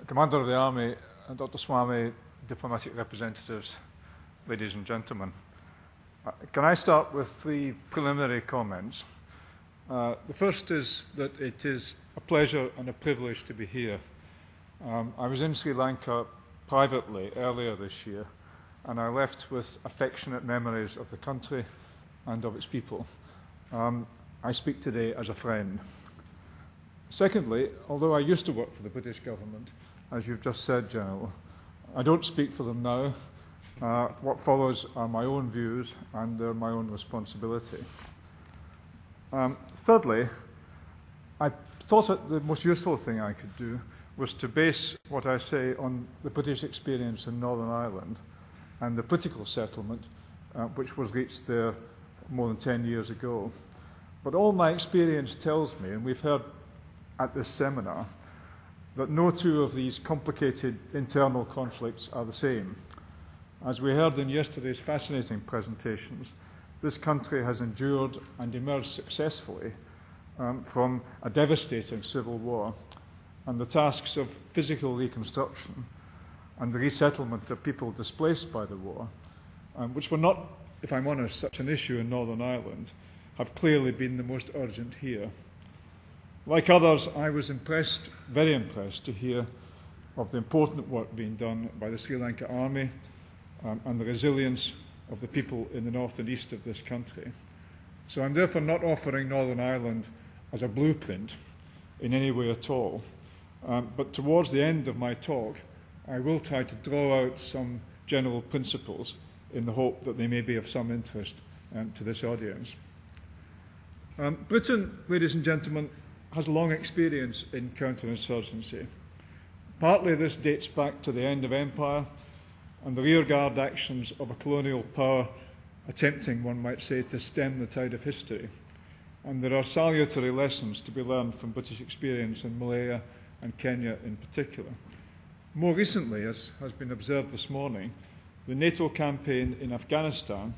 Commander of the Army, Dr. Swamy, diplomatic representatives, ladies and gentlemen. Can I start with three preliminary comments? The first is that it is a pleasure and a privilege to be here. I was in Sri Lanka privately earlier this year, and I left with affectionate memories of the country and of its people. I speak today as a friend. Secondly, although I used to work for the British government, as you've just said, General, I don't speak for them now. What follows are my own views, and they're my own responsibility. Thirdly, I thought that the most useful thing I could do was to base what I say on the British experience in Northern Ireland and the political settlement which was reached there more than 10 years ago. But all my experience tells me, and we've heard at this seminar, that no two of these complicated internal conflicts are the same. As we heard in yesterday's fascinating presentations, this country has endured and emerged successfully from a devastating civil war, and the tasks of physical reconstruction and the resettlement of people displaced by the war, which were not, if I'm honest, such an issue in Northern Ireland, have clearly been the most urgent here. Like others, I was impressed, very impressed, to hear of the important work being done by the Sri Lanka Army and the resilience of the people in the north and east of this country. So I'm therefore not offering Northern Ireland as a blueprint in any way at all. But towards the end of my talk, I will try to draw out some general principles in the hope that they may be of some interest to this audience. Britain, ladies and gentlemen, has long experience in counterinsurgency. Partly this dates back to the end of empire and the rearguard actions of a colonial power attempting, one might say, to stem the tide of history. And there are salutary lessons to be learned from British experience in Malaya and Kenya in particular. More recently, as has been observed this morning, the NATO campaign in Afghanistan,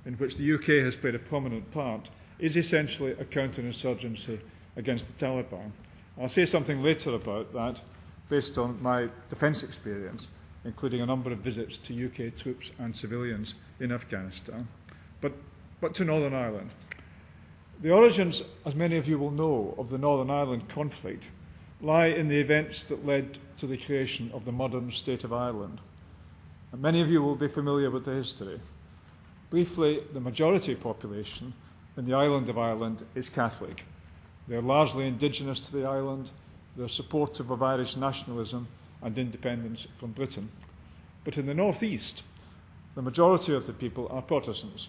in which the UK has played a prominent part, is essentially a counterinsurgency against the Taliban. I'll say something later about that based on my defence experience, including a number of visits to UK troops and civilians in Afghanistan. But to Northern Ireland. The origins, as many of you will know, of the Northern Ireland conflict lie in the events that led to the creation of the modern state of Ireland. And many of you will be familiar with the history. Briefly, the majority population in the island of Ireland is Catholic. They're largely indigenous to the island. They're supportive of Irish nationalism and independence from Britain. But in the northeast, the majority of the people are Protestants.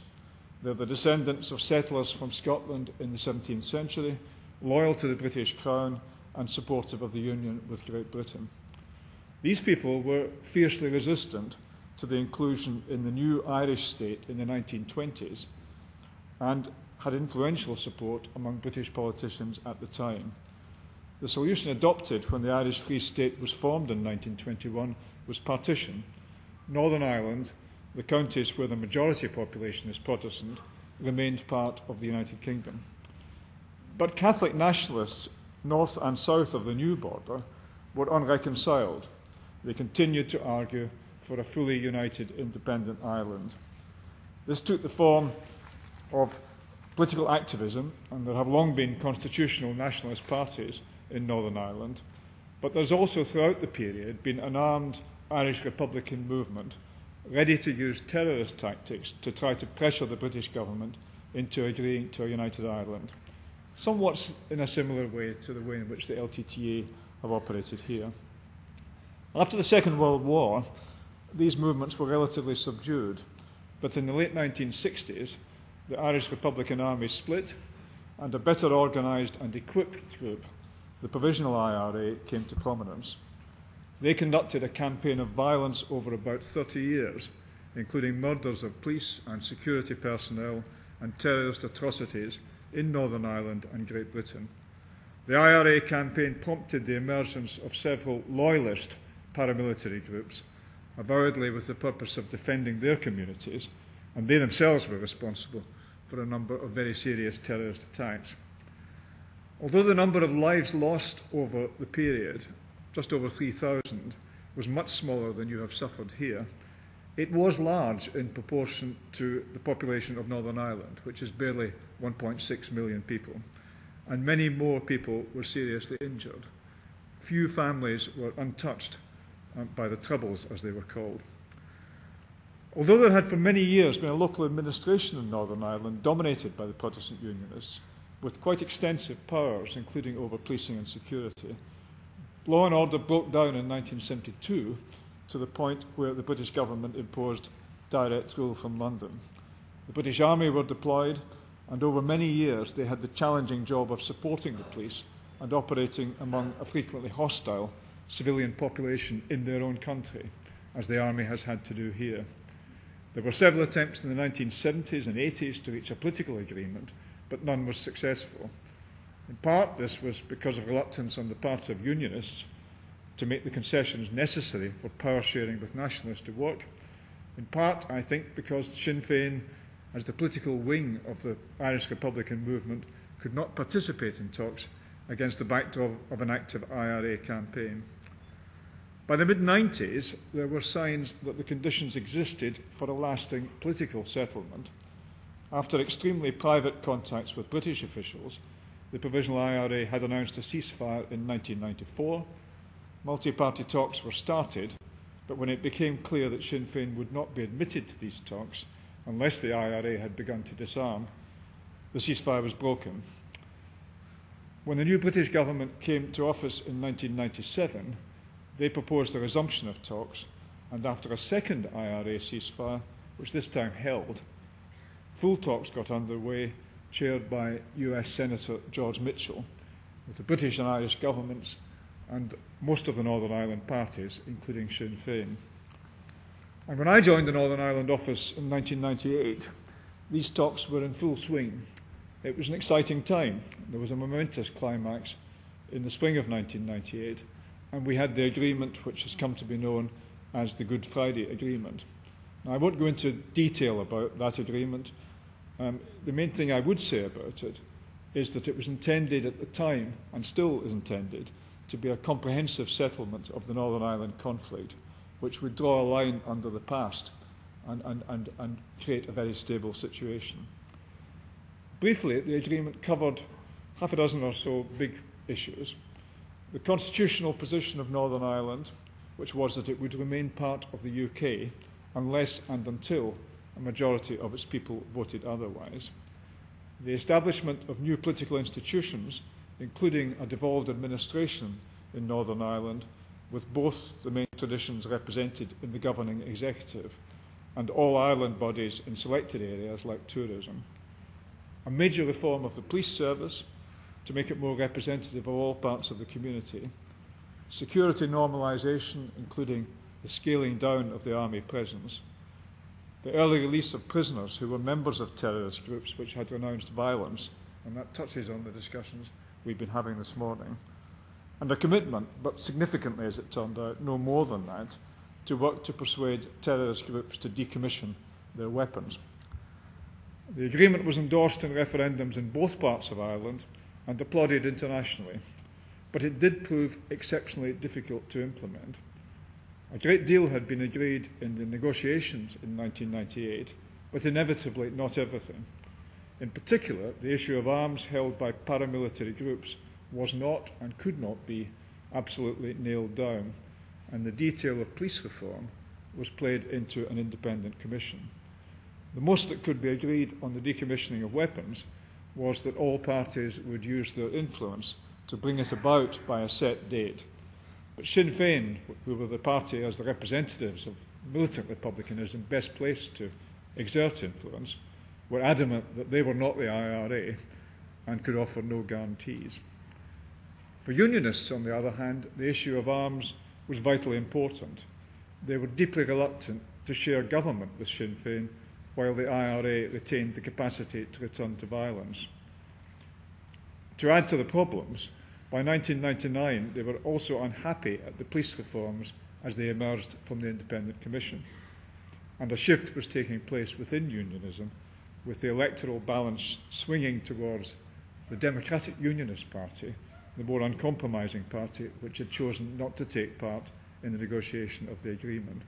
They're the descendants of settlers from Scotland in the 17th century, loyal to the British Crown and supportive of the union with Great Britain. These people were fiercely resistant to the inclusion in the new Irish state in the 1920s and had influential support among British politicians at the time. The solution adopted when the Irish Free State was formed in 1921 was partition. Northern Ireland, the counties where the majority population is Protestant, remained part of the United Kingdom. But Catholic nationalists north and south of the new border were unreconciled. They continued to argue for a fully united independent Ireland. This took the form of political activism, and there have long been constitutional nationalist parties in Northern Ireland, but there's also throughout the period been an armed Irish Republican movement ready to use terrorist tactics to try to pressure the British government into agreeing to a united Ireland, somewhat in a similar way to the way in which the LTTE have operated here. After the Second World War, these movements were relatively subdued, but in the late 1960s, the Irish Republican Army split, and a better organised and equipped group, the Provisional IRA, came to prominence. They conducted a campaign of violence over about 30 years, including murders of police and security personnel and terrorist atrocities in Northern Ireland and Great Britain. The IRA campaign prompted the emergence of several loyalist paramilitary groups, avowedly with the purpose of defending their communities, and they themselves were responsible for a number of very serious terrorist attacks. Although the number of lives lost over the period just over 3,000, was much smaller than you have suffered here, it was large in proportion to the population of Northern Ireland, which is barely 1.6 million people, and many more people were seriously injured. Few families were untouched by the Troubles, as they were called. Although there had for many years been a local administration in Northern Ireland dominated by the Protestant Unionists, with quite extensive powers, including over policing and security, law and order broke down in 1972 to the point where the British government imposed direct rule from London. The British Army were deployed, and over many years they had the challenging job of supporting the police and operating among a frequently hostile civilian population in their own country, as the Army has had to do here. There were several attempts in the 1970s and 80s to reach a political agreement, but none was successful. In part, this was because of reluctance on the part of unionists to make the concessions necessary for power sharing with nationalists to work. In part, I think, because Sinn Féin, as the political wing of the Irish Republican movement, could not participate in talks against the backdrop of an active IRA campaign. By the mid-90s, there were signs that the conditions existed for a lasting political settlement. After extremely private contacts with British officials, the Provisional IRA had announced a ceasefire in 1994. Multi-party talks were started, but when it became clear that Sinn Féin would not be admitted to these talks unless the IRA had begun to disarm, the ceasefire was broken. When the new British government came to office in 1997, they proposed a resumption of talks, and after a second IRA ceasefire, which this time held, full talks got underway, chaired by US Senator George Mitchell, with the British and Irish governments and most of the Northern Ireland parties, including Sinn Féin. And when I joined the Northern Ireland office in 1998, these talks were in full swing. It was an exciting time. There was a momentous climax in the spring of 1998, and we had the agreement which has come to be known as the Good Friday Agreement. Now, I won't go into detail about that agreement. The main thing I would say about it is that it was intended at the time, and still is intended, to be a comprehensive settlement of the Northern Ireland conflict, which would draw a line under the past and create a very stable situation. Briefly, the agreement covered half a dozen or so big issues. The constitutional position of Northern Ireland, which was that it would remain part of the UK unless and until a majority of its people voted otherwise. The establishment of new political institutions, including a devolved administration in Northern Ireland, with both the main traditions represented in the governing executive, and all Ireland bodies in selected areas like tourism. A major reform of the police service to make it more representative of all parts of the community. Security normalisation, including the scaling down of the army presence. The early release of prisoners who were members of terrorist groups which had renounced violence, and that touches on the discussions we've been having this morning. And a commitment, but significantly as it turned out, no more than that, to work to persuade terrorist groups to decommission their weapons. The agreement was endorsed in referendums in both parts of Ireland and applauded internationally, but it did prove exceptionally difficult to implement. A great deal had been agreed in the negotiations in 1998, but inevitably not everything. In particular, the issue of arms held by paramilitary groups was not and could not be absolutely nailed down, and the detail of police reform was played into an independent commission. The most that could be agreed on the decommissioning of weapons was that all parties would use their influence to bring it about by a set date. But Sinn Féin, who were the party as the representatives of militant republicanism best placed to exert influence, were adamant that they were not the IRA and could offer no guarantees. For unionists, on the other hand, the issue of arms was vitally important. They were deeply reluctant to share government with Sinn Féin while the IRA retained the capacity to return to violence. To add to the problems, by 1999 they were also unhappy at the police reforms as they emerged from the Independent Commission, and a shift was taking place within unionism, with the electoral balance swinging towards the Democratic Unionist Party the more uncompromising party, which had chosen not to take part in the negotiation of the agreement.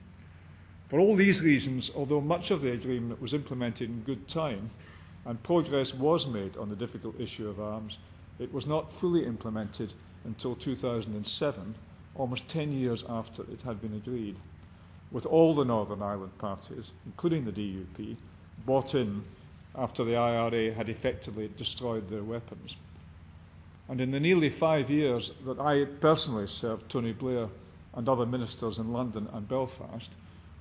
For all these reasons, although much of the agreement was implemented in good time and progress was made on the difficult issue of arms, it was not fully implemented until 2007, almost 10 years after it had been agreed, with all the Northern Ireland parties, including the DUP, bought in after the IRA had effectively destroyed their weapons. And in the nearly 5 years that I personally served Tony Blair and other ministers in London and Belfast,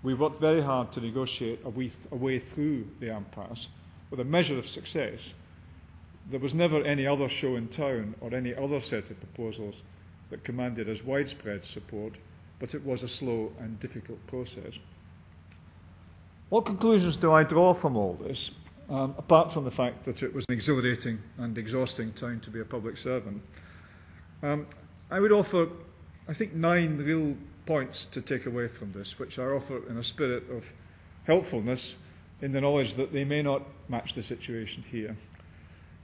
we worked very hard to negotiate a way through the impasse with a measure of success. There was never any other show in town or any other set of proposals that commanded as widespread support, but it was a slow and difficult process. What conclusions do I draw from all this, apart from the fact that it was an exhilarating and exhausting time to be a public servant? I would offer, I think, 9 real points to take away from this, which I offer in a spirit of helpfulness in the knowledge that they may not match the situation here.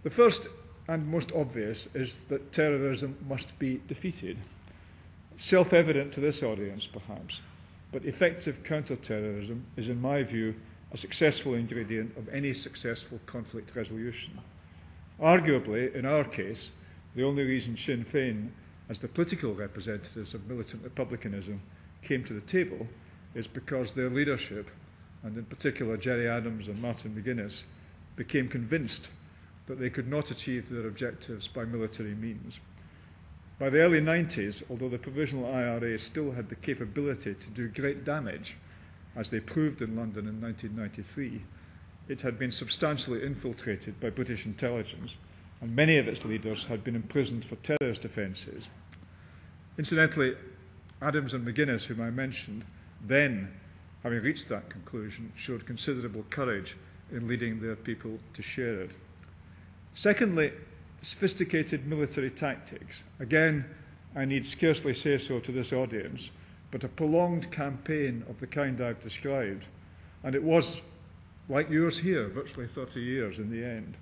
The first and most obvious is that terrorism must be defeated. Self-evident to this audience, perhaps, but effective counter-terrorism is, in my view, a successful ingredient of any successful conflict resolution. Arguably, in our case, the only reason Sinn Féin, as the political representatives of militant republicanism, came to the table is because their leadership, and in particular Gerry Adams and Martin McGuinness, became convinced that they could not achieve their objectives by military means. By the early 90s, although the Provisional IRA still had the capability to do great damage, as they proved in London in 1993, it had been substantially infiltrated by British intelligence, and many of its leaders had been imprisoned for terrorist offences. Incidentally, Adams and McGuinness, whom I mentioned, then, having reached that conclusion, showed considerable courage in leading their people to share it. Secondly, sophisticated military tactics. Again, I need scarcely say so to this audience, but a prolonged campaign of the kind I've described, and it was, like yours here, virtually 30 years in the end,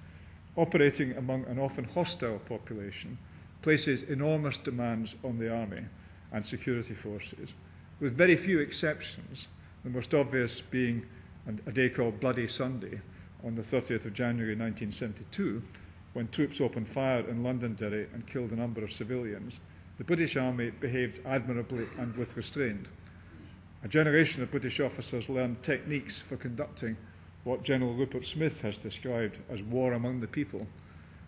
operating among an often hostile population, places enormous demands on the army and security forces, with very few exceptions, the most obvious being a day called Bloody Sunday on the 30th of January 1972, when troops opened fire in Londonderry and killed a number of civilians. The British Army behaved admirably and with restraint. A generation of British officers learned techniques for conducting what General Rupert Smith has described as war among the people,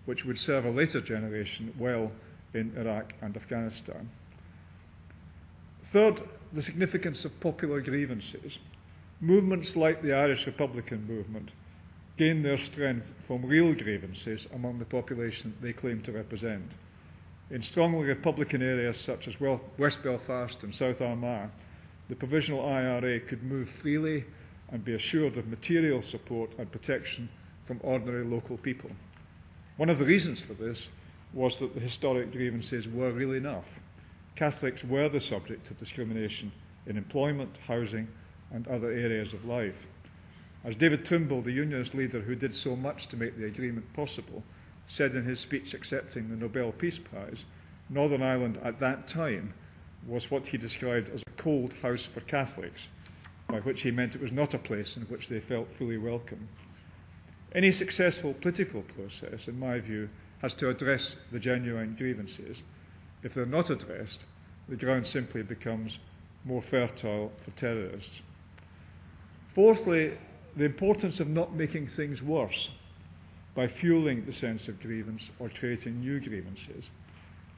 which would serve a later generation well in Iraq and Afghanistan. Third, the significance of popular grievances. Movements like the Irish Republican movement gain their strength from real grievances among the population they claim to represent. In strongly Republican areas such as West Belfast and South Armagh, the Provisional IRA could move freely and be assured of material support and protection from ordinary local people. One of the reasons for this was that the historic grievances were real enough. Catholics were the subject of discrimination in employment, housing, and other areas of life. As David Trimble, the Unionist leader who did so much to make the agreement possible, said in his speech accepting the Nobel Peace Prize, Northern Ireland at that time was what he described as a cold house for Catholics, by which he meant it was not a place in which they felt fully welcome. Any successful political process, in my view, has to address the genuine grievances. If they're not addressed, the ground simply becomes more fertile for terrorists. Fourthly, the importance of not making things worse by fueling the sense of grievance or creating new grievances.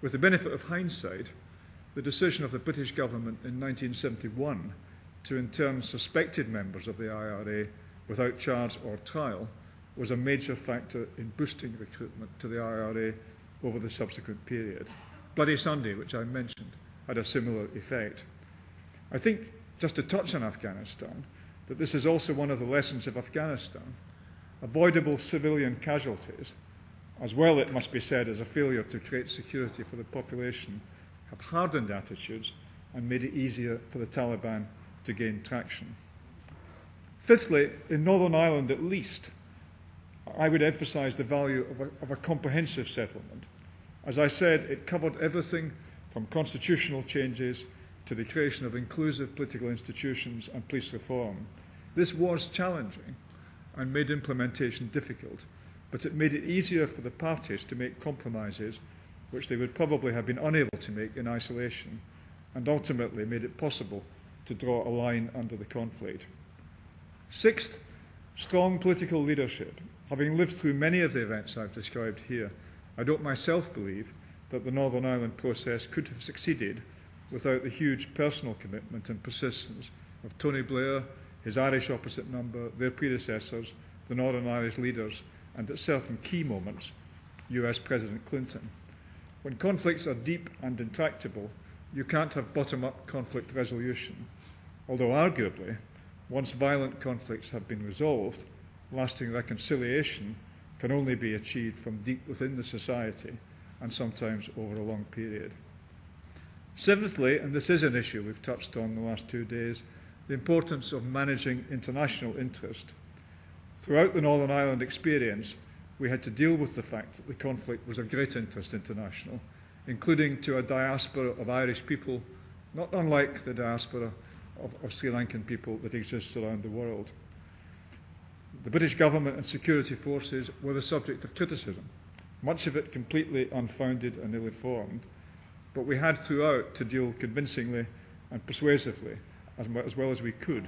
With the benefit of hindsight, the decision of the British government in 1971 to intern suspected members of the IRA without charge or trial was a major factor in boosting recruitment to the IRA over the subsequent period. Bloody Sunday, which I mentioned, had a similar effect. I think, just to touch on Afghanistan, that this is also one of the lessons of Afghanistan. Avoidable civilian casualties, as well, it must be said, as a failure to create security for the population, have hardened attitudes and made it easier for the Taliban to gain traction. Fifthly, in Northern Ireland at least, I would emphasise the value of a comprehensive settlement, As I said, it covered everything from constitutional changes to the creation of inclusive political institutions and police reform. This was challenging and made implementation difficult, but it made it easier for the parties to make compromises which they would probably have been unable to make in isolation, and ultimately made it possible to draw a line under the conflict. Sixth, strong political leadership. Having lived through many of the events I've described here, I don't myself believe that the Northern Ireland process could have succeeded without the huge personal commitment and persistence of Tony Blair, his Irish opposite number, their predecessors, the Northern Irish leaders, and at certain key moments, US President Clinton. When conflicts are deep and intractable, you can't have bottom-up conflict resolution, although arguably, once violent conflicts have been resolved, lasting reconciliation can only be achieved from deep within the society and sometimes over a long period. Seventhly, and this is an issue we've touched on the last 2 days, the importance of managing international interest. Throughout the Northern Ireland experience, we had to deal with the fact that the conflict was of great interest international, including to a diaspora of Irish people, not unlike the diaspora of Sri Lankan people that exists around the world. The British government and security forces were the subject of criticism, much of it completely unfounded and ill-informed, but we had throughout to deal convincingly and persuasively, as well as we could,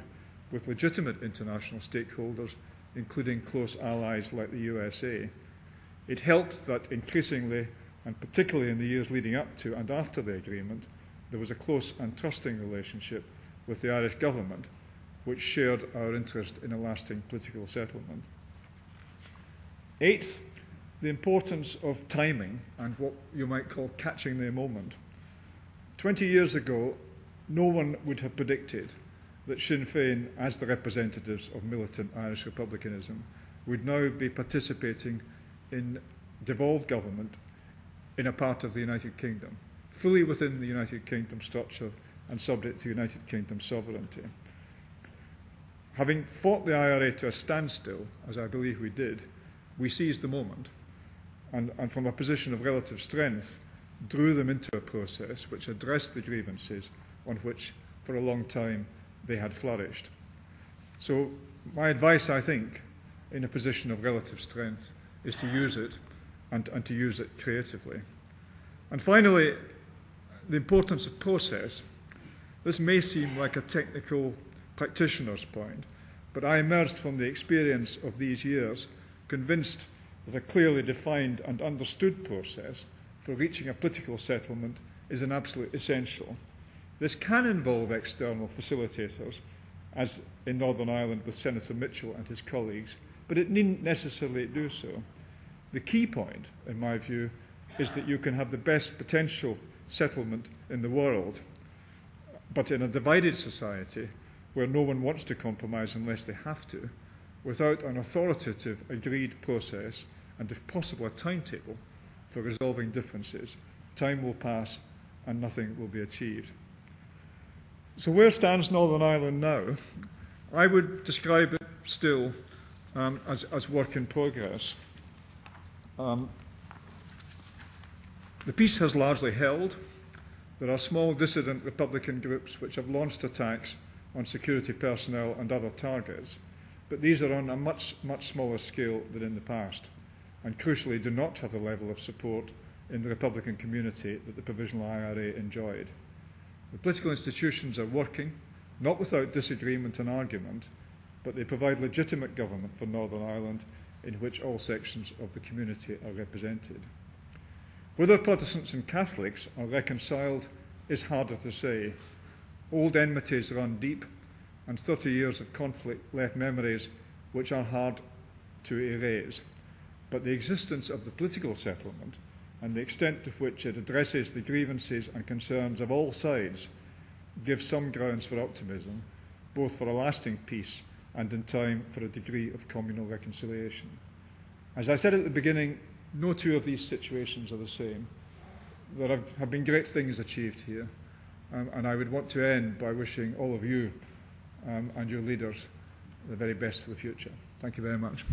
with legitimate international stakeholders, including close allies like the USA. It helped that increasingly, and particularly in the years leading up to and after the agreement, there was a close and trusting relationship with the Irish government, which shared our interest in a lasting political settlement. Eighth, the importance of timing and what you might call catching the moment. 20 years ago, no one would have predicted that Sinn Féin, as the representatives of militant Irish republicanism, would now be participating in devolved government in a part of the United Kingdom, fully within the United Kingdom structure and subject to United Kingdom sovereignty. Having fought the IRA to a standstill, as I believe we did, we seized the moment and from a position of relative strength, drew them into a process which addressed the grievances on which, for a long time, they had flourished. So my advice, I think, in a position of relative strength, is to use it and to use it creatively. And finally, the importance of process. This may seem like a technical practitioner's point, but I emerged from the experience of these years convinced that a clearly defined and understood process for reaching a political settlement is an absolute essential. This can involve external facilitators, as in Northern Ireland with Senator Mitchell and his colleagues, but it needn't necessarily do so. The key point, in my view, is that you can have the best potential settlement in the world, but in a divided society where no one wants to compromise unless they have to, without an authoritative agreed process and, if possible, a timetable for resolving differences, time will pass and nothing will be achieved. So where stands Northern Ireland now? I would describe it still as work in progress. The peace has largely held. There are small dissident Republican groups which have launched attacks on security personnel and other targets, but these are on a much smaller scale than in the past, and crucially do not have the level of support in the Republican community that the Provisional IRA enjoyed. The political institutions are working, not without disagreement and argument, but they provide legitimate government for Northern Ireland in which all sections of the community are represented. Whether Protestants and Catholics are reconciled is harder to say. Old enmities run deep, and 30 years of conflict left memories which are hard to erase. But the existence of the political settlement and the extent to which it addresses the grievances and concerns of all sides gives some grounds for optimism, both for a lasting peace and in time for a degree of communal reconciliation. As I said at the beginning, no two of these situations are the same. There have been great things achieved here, and I would want to end by wishing all of you and your leaders the very best for the future. Thank you very much.